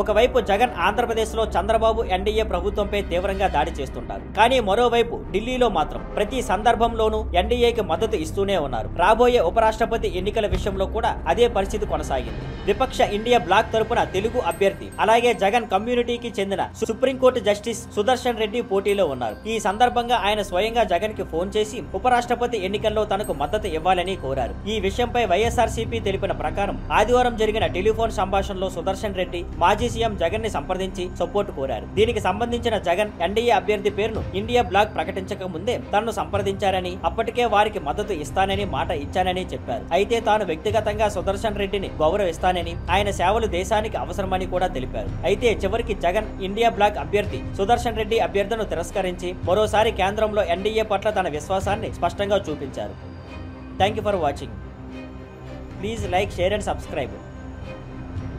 ఒకవైపు జగన్ ఆంధ్రప్రదేశ్ లో చంద్రబాబు ఎన్డీఏ ప్రభుత్వంపై తీవ్రంగా దాడి చేస్తుంటారు. కానీ మరోవైపు ఢిల్లీలో మాత్రం ప్రతి సందర్భంలోనూ ఎన్డీఏకి మద్దతు ఇస్తూనే ఉన్నారు. రాబోయే ఉపరాష్ట్రపతి ఎన్నికల విషయంలో కూడా అదే పరిస్థితి కొనసాగింది. విపక్ష ఇండియా బ్లాక్ తరపున తెలుగు అభ్యర్థి అలాగే జగన్ కమ్యూనిటీకి చెందిన సుప్రీంకోర్టు జస్టిస్ సుదర్శన్ రెడ్డి పోటీలో ఉన్నారు. ఈ సందర్భంగా ఆయన స్వయంగా జగన్ కి ఫోన్ చేసి ఉపరాష్ట్రపతి ఎన్నికల్లో తనకు మద్దతు ఇవ్వాలని కోరారు. ఈ విషయంపై వైఎస్ఆర్సీపీ తెలిపిన ప్రకారం ఆదివారం జరిగిన టెలిఫోన్ సంభాషణలో సుదర్శన్ రెడ్డి మాజీ సీఎం జగన్ ని సంప్రదించి సపోర్ట్ కోరారు. దీనికి సంబంధించిన జగన్ ఎన్డీఏ అభ్యర్థి పేరును ఇండియా బ్లాక్ ప్రకటించక ముందే తనను సంప్రదించారని, అప్పటికే వారికి మద్దతు ఇస్తానని మాట ఇచ్చానని చెప్పారు. అయితే తాను వ్యక్తిగతంగా సుదర్శన్ రెడ్డిని గౌరవిస్తానని, ఆయన సేవలు దేశానికి అవసరమని కూడా తెలిపారు. అయితే చివరికి జగన్ ఇండియా బ్లాక్ అభ్యర్థి సుదర్శన్ రెడ్డి అభ్యర్థనను తిరస్కరించి మరోసారి కేంద్రంలో ఎన్డీఏ పట్ల తన విశ్వాసాన్ని స్పష్టంగా చూపించారు. Thank you for watching. Please like, share and subscribe.